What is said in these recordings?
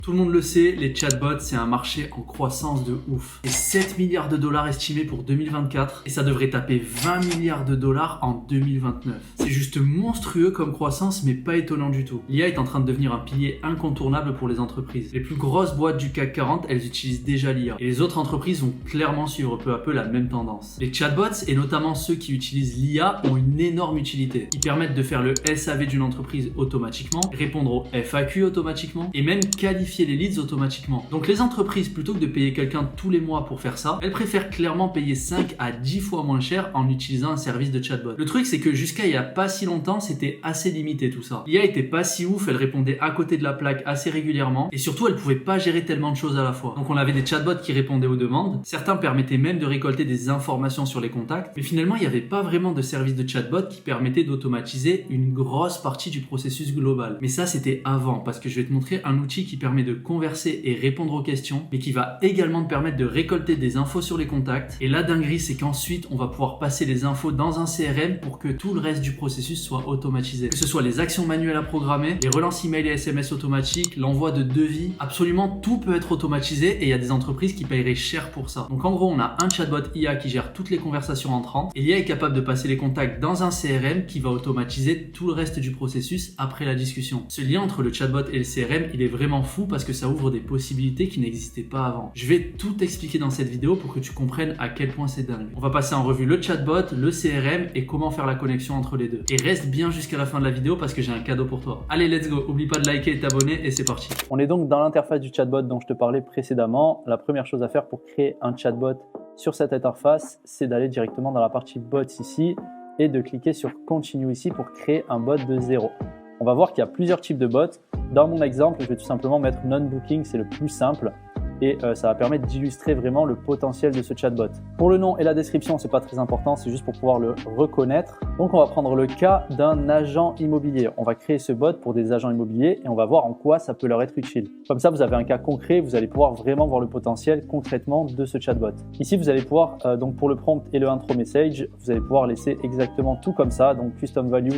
Tout le monde le sait, les chatbots, c'est un marché en croissance de ouf. Et 7 milliards de dollars estimés pour 2024 et ça devrait taper 20 milliards de dollars en 2029. C'est juste monstrueux comme croissance, mais pas étonnant du tout. L'IA est en train de devenir un pilier incontournable pour les entreprises. Les plus grosses boîtes du CAC 40, elles utilisent déjà l'IA. Et les autres entreprises vont clairement suivre peu à peu la même tendance. Les chatbots, et notamment ceux qui utilisent l'IA, ont une énorme utilité. Ils permettent de faire le SAV d'une entreprise automatiquement, répondre au FAQ automatiquement, et même qualifier les leads automatiquement. Donc les entreprises, plutôt que de payer quelqu'un tous les mois pour faire ça, elles préfèrent clairement payer 5 à 10 fois moins cher en utilisant un service de chatbot. Le truc, c'est que jusqu'à il y a pas si longtemps, c'était assez limité tout ça. L'IA était pas si ouf, elle répondait à côté de la plaque assez régulièrement et surtout elle pouvait pas gérer tellement de choses à la fois. Donc on avait des chatbots qui répondaient aux demandes, certains permettaient même de récolter des informations sur les contacts, mais finalement il n'y avait pas vraiment de service de chatbot qui permettait d'automatiser une grosse partie du processus global. Mais ça c'était avant, parce que je vais te montrer un outil qui permet de converser et répondre aux questions, mais qui va également te permettre de récolter des infos sur les contacts. Et la dinguerie, c'est qu'ensuite, on va pouvoir passer les infos dans un CRM pour que tout le reste du processus soit automatisé. Que ce soit les actions manuelles à programmer, les relances email et SMS automatiques, l'envoi de devis, absolument tout peut être automatisé et il y a des entreprises qui paieraient cher pour ça. Donc en gros, on a un chatbot IA qui gère toutes les conversations entrantes et l'IA est capable de passer les contacts dans un CRM qui va automatiser tout le reste du processus après la discussion. Ce lien entre le chatbot et le CRM, il est vraiment fou parce que ça ouvre des possibilités qui n'existaient pas avant. Je vais tout expliquer dans cette vidéo pour que tu comprennes à quel point c'est dingue. On va passer en revue le chatbot, le CRM et comment faire la connexion entre les deux. Et reste bien jusqu'à la fin de la vidéo parce que j'ai un cadeau pour toi. Allez, let's go. Oublie pas de liker et t'abonner et c'est parti. On est donc dans l'interface du chatbot dont je te parlais précédemment. La première chose à faire pour créer un chatbot sur cette interface, c'est d'aller directement dans la partie bots ici et de cliquer sur Continue ici pour créer un bot de zéro. On va voir qu'il y a plusieurs types de bots. Dans mon exemple, je vais tout simplement mettre non-booking, c'est le plus simple et ça va permettre d'illustrer vraiment le potentiel de ce chatbot. Pour le nom et la description, c'est pas très important, c'est juste pour pouvoir le reconnaître. Donc on va prendre le cas d'un agent immobilier. On va créer ce bot pour des agents immobiliers et on va voir en quoi ça peut leur être utile. Comme ça, vous avez un cas concret, vous allez pouvoir vraiment voir le potentiel concrètement de ce chatbot. Ici, vous allez pouvoir, donc pour le prompt et le intro message, vous allez pouvoir laisser exactement tout comme ça, donc custom value,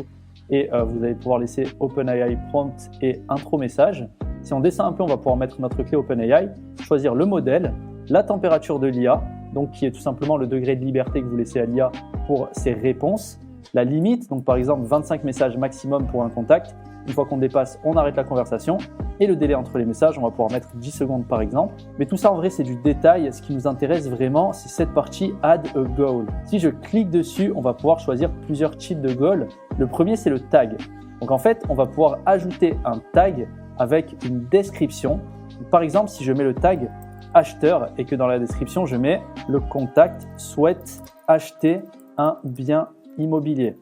et vous allez pouvoir laisser OpenAI prompt et intro message. Si on descend un peu, on va pouvoir mettre notre clé OpenAI, choisir le modèle, la température de l'IA, donc qui est tout simplement le degré de liberté que vous laissez à l'IA pour ses réponses, la limite, donc par exemple 25 messages maximum pour un contact. Une fois qu'on dépasse, on arrête la conversation. Et le délai entre les messages, on va pouvoir mettre 10 secondes par exemple. Mais tout ça en vrai, c'est du détail. Ce qui nous intéresse vraiment, c'est cette partie Add a Goal. Si je clique dessus, on va pouvoir choisir plusieurs types de goals. Le premier, c'est le tag. Donc en fait, on va pouvoir ajouter un tag avec une description. Donc, par exemple, si je mets le tag acheteur et que dans la description, je mets le contact souhaite acheter un bien immobilier.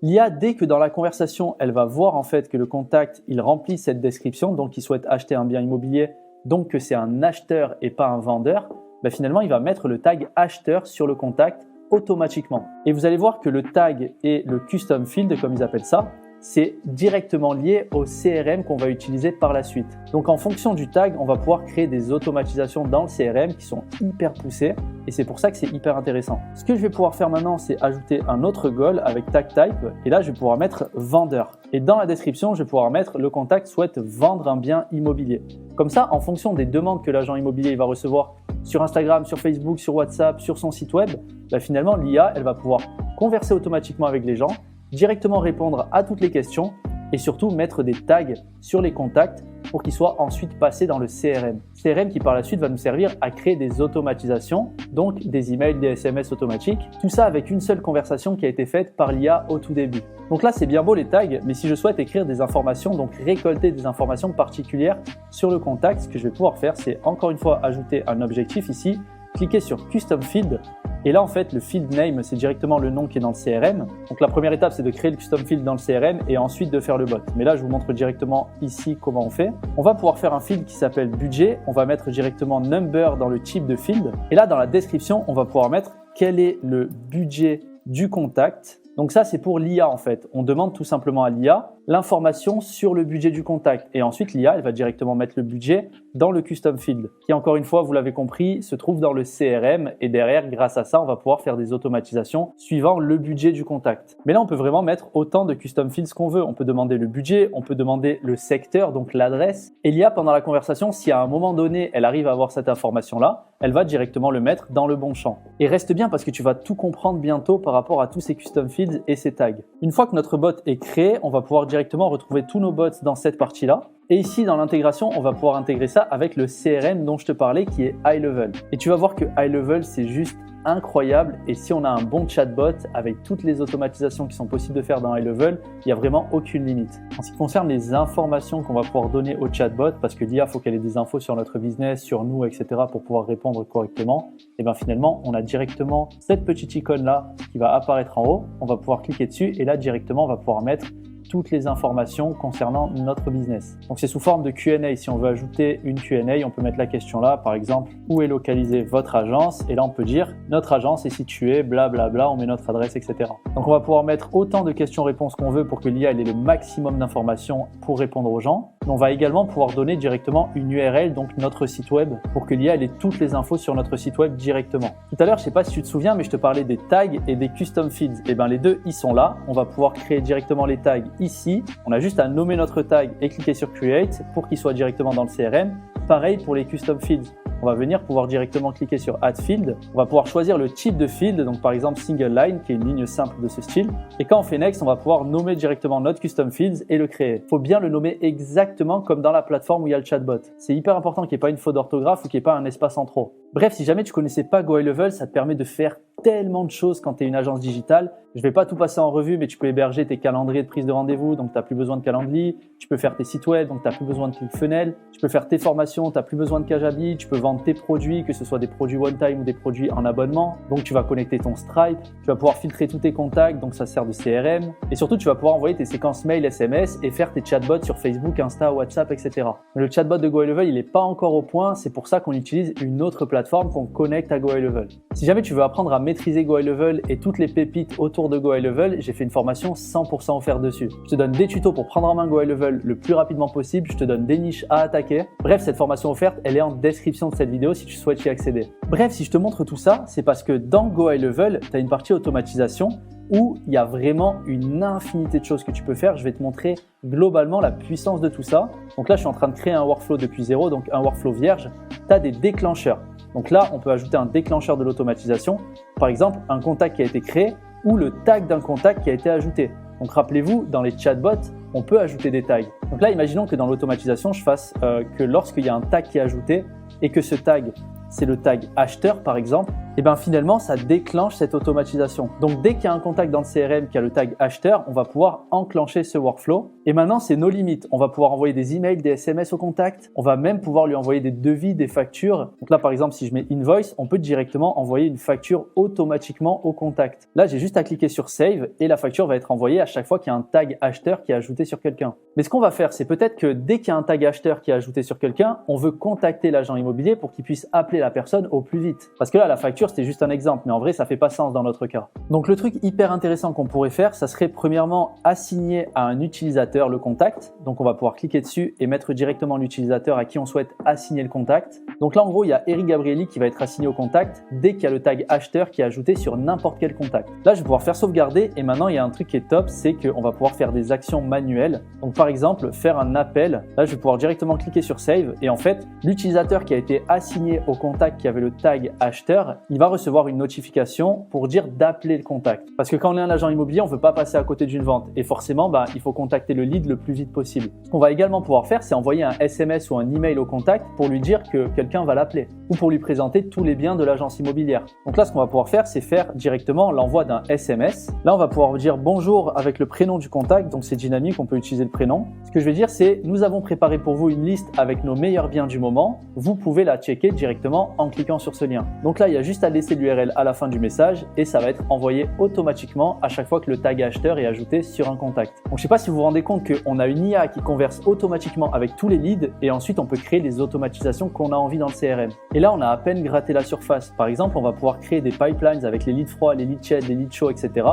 L'IA, dès que dans la conversation, elle va voir en fait que le contact, il remplit cette description, donc il souhaite acheter un bien immobilier, donc que c'est un acheteur et pas un vendeur, finalement, il va mettre le tag acheteur sur le contact automatiquement. Et vous allez voir que le tag et le custom field, comme ils appellent ça, c'est directement lié au CRM qu'on va utiliser par la suite. Donc en fonction du tag, on va pouvoir créer des automatisations dans le CRM qui sont hyper poussées et c'est pour ça que c'est hyper intéressant. Ce que je vais pouvoir faire maintenant, c'est ajouter un autre goal avec tag type et là, je vais pouvoir mettre vendeur. Et dans la description, je vais pouvoir mettre le contact souhaite vendre un bien immobilier. Comme ça, en fonction des demandes que l'agent immobilier va recevoir sur Instagram, sur Facebook, sur WhatsApp, sur son site web, finalement, l'IA, elle va pouvoir converser automatiquement avec les gens, directement répondre à toutes les questions et surtout mettre des tags sur les contacts pour qu'ils soient ensuite passés dans le CRM. CRM qui par la suite va nous servir à créer des automatisations, donc des emails, des SMS automatiques, tout ça avec une seule conversation qui a été faite par l'IA au tout début. Donc là, c'est bien beau les tags, mais si je souhaite écrire des informations, donc récolter des informations particulières sur le contact, ce que je vais pouvoir faire, c'est encore une fois ajouter un objectif ici, cliquer sur Custom Field. Et là, en fait, le field name, c'est directement le nom qui est dans le CRM. Donc, la première étape, c'est de créer le custom field dans le CRM et ensuite de faire le bot. Mais là, je vous montre directement ici comment on fait. On va pouvoir faire un field qui s'appelle budget. On va mettre directement number dans le type de field. Et là, dans la description, on va pouvoir mettre quel est le budget du contact. Donc ça, c'est pour l'IA en fait. On demande tout simplement à l'IA l'information sur le budget du contact. Et ensuite, l'IA, elle va directement mettre le budget dans le custom field, qui encore une fois, vous l'avez compris, se trouve dans le CRM. Et derrière, grâce à ça, on va pouvoir faire des automatisations suivant le budget du contact. Mais là, on peut vraiment mettre autant de custom fields qu'on veut. On peut demander le budget, on peut demander le secteur, donc l'adresse. Et l'IA, pendant la conversation, si à un moment donné, elle arrive à avoir cette information-là, elle va directement le mettre dans le bon champ. Et reste bien parce que tu vas tout comprendre bientôt par rapport à tous ces custom fields et ces tags. Une fois que notre bot est créé, on va pouvoir directement retrouver tous nos bots dans cette partie-là. Et ici, dans l'intégration, on va pouvoir intégrer ça avec le CRM dont je te parlais qui est High Level. Et tu vas voir que High Level, c'est juste incroyable. Et si on a un bon chatbot avec toutes les automatisations qui sont possibles de faire dans High Level, il n'y a vraiment aucune limite. En ce qui concerne les informations qu'on va pouvoir donner au chatbot, parce que l'IA, il faut qu'elle ait des infos sur notre business, sur nous, etc. pour pouvoir répondre correctement, et bien finalement, on a directement cette petite icône-là qui va apparaître en haut. On va pouvoir cliquer dessus et là, directement, on va pouvoir mettre toutes les informations concernant notre business. Donc c'est sous forme de Q&A. Si on veut ajouter une Q&A, on peut mettre la question là, par exemple, où est localisée votre agence? Et là, on peut dire notre agence est située, blablabla, on met notre adresse, etc. Donc on va pouvoir mettre autant de questions-réponses qu'on veut pour que l'IA ait le maximum d'informations pour répondre aux gens. Mais on va également pouvoir donner directement une URL, donc notre site web, pour que l'IA ait toutes les infos sur notre site web directement. Tout à l'heure, je ne sais pas si tu te souviens, mais je te parlais des tags et des custom feeds. Et bien les deux, ils sont là. On va pouvoir créer directement les tags ici. On a juste à nommer notre tag et cliquer sur Create pour qu'il soit directement dans le CRM. Pareil pour les custom fields. On va venir pouvoir directement cliquer sur Add Field. On va pouvoir choisir le type de field, donc par exemple Single Line, qui est une ligne simple de ce style. Et quand on fait Next, on va pouvoir nommer directement notre custom fields et le créer. Il faut bien le nommer exactement comme dans la plateforme où il y a le chatbot. C'est hyper important qu'il n'y ait pas une faute d'orthographe ou qu'il n'y ait pas un espace en trop. Bref, si jamais tu connaissais pas Go High Level, ça te permet de faire tellement de choses quand tu es une agence digitale. Je vais pas tout passer en revue, mais tu peux héberger tes calendriers de prise de rendez-vous, donc tu n'as plus besoin de Calendly. Tu peux faire tes sites web, donc tu n'as plus besoin de ClickFunnels. Tu peux faire tes formations, tu n'as plus besoin de Kajabi. Tu peux vendre tes produits, que ce soit des produits one-time ou des produits en abonnement. Donc tu vas connecter ton Stripe. Tu vas pouvoir filtrer tous tes contacts, donc ça sert de CRM. Et surtout, tu vas pouvoir envoyer tes séquences mail, SMS et faire tes chatbots sur Facebook, Insta, WhatsApp, etc. Mais le chatbot de Go High Level, il n'est pas encore au point. C'est pour ça qu'on utilise une autre plateforme qu'on connecte à Go High Level. Si jamais tu veux apprendre à maîtriser Go High Level et toutes les pépites autour de Go High Level, j'ai fait une formation 100% offerte dessus. Je te donne des tutos pour prendre en main Go High Level le plus rapidement possible. Je te donne des niches à attaquer. Bref, cette formation offerte, elle est en description de cette vidéo si tu souhaites y accéder. Bref, si je te montre tout ça, c'est parce que dans Go High Level, tu as une partie automatisation où il y a vraiment une infinité de choses que tu peux faire. Je vais te montrer globalement la puissance de tout ça. Donc là, je suis en train de créer un workflow depuis zéro, donc un workflow vierge. Tu as des déclencheurs. Donc là, on peut ajouter un déclencheur de l'automatisation. Par exemple, un contact qui a été créé ou le tag d'un contact qui a été ajouté. Donc rappelez-vous, dans les chatbots, on peut ajouter des tags. Donc là, imaginons que dans l'automatisation, je fasse que lorsqu'il y a un tag qui est ajouté et que ce tag, c'est le tag acheteur par exemple, et bien finalement ça déclenche cette automatisation. Donc dès qu'il y a un contact dans le CRM qui a le tag acheteur, on va pouvoir enclencher ce workflow. Et maintenant c'est nos limites. On va pouvoir envoyer des emails, des SMS au contact. On va même pouvoir lui envoyer des devis, des factures. Donc là par exemple si je mets invoice, on peut directement envoyer une facture automatiquement au contact. Là j'ai juste à cliquer sur save et la facture va être envoyée à chaque fois qu'il y a un tag acheteur qui est ajouté sur quelqu'un. Mais ce qu'on va faire, c'est peut-être que dès qu'il y a un tag acheteur qui est ajouté sur quelqu'un, on veut contacter l'agent immobilier pour qu'il puisse appeler la personne au plus vite. Parce que là, la facture, c'était juste un exemple, mais en vrai, ça fait pas sens dans notre cas. Donc, le truc hyper intéressant qu'on pourrait faire, ça serait premièrement assigner à un utilisateur le contact. Donc, on va pouvoir cliquer dessus et mettre directement l'utilisateur à qui on souhaite assigner le contact. Donc là, en gros, il y a Eric Gabrieli qui va être assigné au contact dès qu'il y a le tag acheteur qui est ajouté sur n'importe quel contact. Là, je vais pouvoir faire sauvegarder et maintenant, il y a un truc qui est top, c'est qu'on va pouvoir faire des actions manuelles. Donc, par exemple, faire un appel. Là, je vais pouvoir directement cliquer sur save et en fait, l'utilisateur qui a été assigné au contact qui avait le tag acheteur, il va recevoir une notification pour dire d'appeler le contact. Parce que quand on est un agent immobilier, on ne veut pas passer à côté d'une vente et forcément, il faut contacter le lead le plus vite possible. Ce qu'on va également pouvoir faire, c'est envoyer un SMS ou un email au contact pour lui dire que quelqu'un va l'appeler ou pour lui présenter tous les biens de l'agence immobilière. Donc là, ce qu'on va pouvoir faire, c'est faire directement l'envoi d'un SMS. Là, on va pouvoir dire bonjour avec le prénom du contact, donc c'est dynamique, on peut utiliser le prénom. Ce que je vais dire, c'est nous avons préparé pour vous une liste avec nos meilleurs biens du moment. Vous pouvez la checker directement en cliquant sur ce lien. Donc là, il y a juste à laisser l'URL à la fin du message et ça va être envoyé automatiquement à chaque fois que le tag acheteur est ajouté sur un contact. Donc je ne sais pas si vous vous rendez compte qu'on a une IA qui converse automatiquement avec tous les leads et ensuite on peut créer des automatisations qu'on a envie dans le CRM. Et là, on a à peine gratté la surface. Par exemple, on va pouvoir créer des pipelines avec les leads froids, les leads chauds, les leads chauds, etc.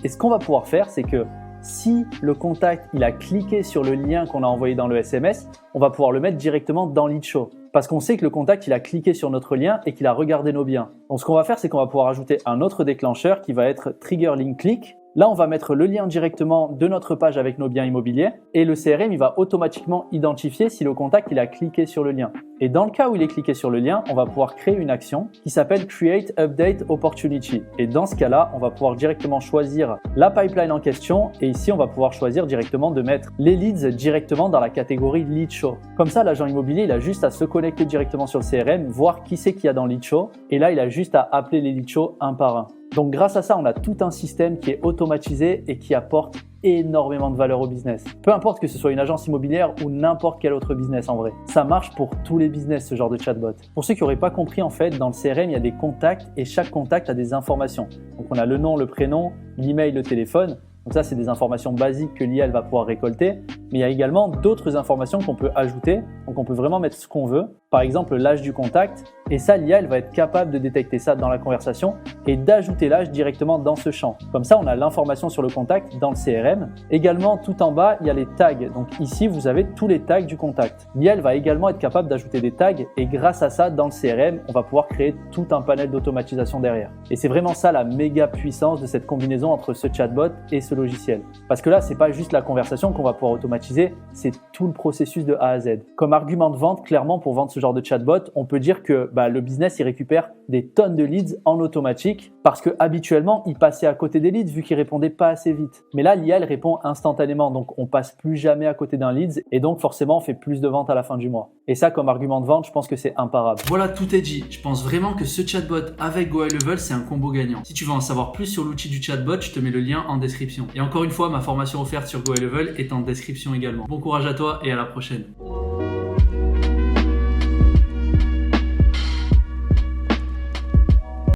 Et ce qu'on va pouvoir faire, c'est que si le contact il a cliqué sur le lien qu'on a envoyé dans le SMS, on va pouvoir le mettre directement dans Lead Show. Parce qu'on sait que le contact il a cliqué sur notre lien et qu'il a regardé nos biens. Donc ce qu'on va faire, c'est qu'on va pouvoir ajouter un autre déclencheur qui va être Trigger Link Click. Là, on va mettre le lien directement de notre page avec nos biens immobiliers et le CRM il va automatiquement identifier si le contact il a cliqué sur le lien. Et dans le cas où il est cliqué sur le lien, on va pouvoir créer une action qui s'appelle Create Update Opportunity. Et dans ce cas-là, on va pouvoir directement choisir la pipeline en question et ici, on va pouvoir choisir directement de mettre les leads directement dans la catégorie Lead Show. Comme ça, l'agent immobilier, il a juste à se connecter directement sur le CRM, voir qui c'est qu'il y a dans Lead Show et là, il a juste à appeler les Lead Show un par un. Donc grâce à ça, on a tout un système qui est automatisé et qui apporte énormément de valeur au business. Peu importe que ce soit une agence immobilière ou n'importe quel autre business en vrai. Ça marche pour tous les business ce genre de chatbot. Pour ceux qui n'auraient pas compris, en fait, dans le CRM, il y a des contacts et chaque contact a des informations. Donc on a le nom, le prénom, l'email, le téléphone. Donc ça, c'est des informations basiques que l'IA va pouvoir récolter. Mais il y a également d'autres informations qu'on peut ajouter. Donc on peut vraiment mettre ce qu'on veut. Par exemple, l'âge du contact. Et ça, l'IA, elle va être capable de détecter ça dans la conversation et d'ajouter l'âge directement dans ce champ. Comme ça, on a l'information sur le contact dans le CRM. Également, tout en bas, il y a les tags. Donc ici, vous avez tous les tags du contact. L'IA, elle va également être capable d'ajouter des tags. Et grâce à ça, dans le CRM, on va pouvoir créer tout un panel d'automatisation derrière. Et c'est vraiment ça la méga puissance de cette combinaison entre ce chatbot et ce logiciel. Parce que là, c'est pas juste la conversation qu'on va pouvoir automatiser, c'est tout le processus de A à Z. Comme argument de vente, clairement, pour vendre ce genre de chatbot, on peut dire que le business, il récupère des tonnes de leads en automatique parce que habituellement, il passait à côté des leads vu qu'il répondait pas assez vite. Mais là, l'IA, elle répond instantanément, donc on passe plus jamais à côté d'un lead et donc forcément, on fait plus de ventes à la fin du mois. Et ça, comme argument de vente, je pense que c'est imparable. Voilà, tout est dit. Je pense vraiment que ce chatbot avec Go High Level, c'est un combo gagnant. Si tu veux en savoir plus sur l'outil du chatbot, je te mets le lien en description. Et encore une fois, ma formation offerte sur Go High Level est en description également. Bon courage à toi et à la prochaine.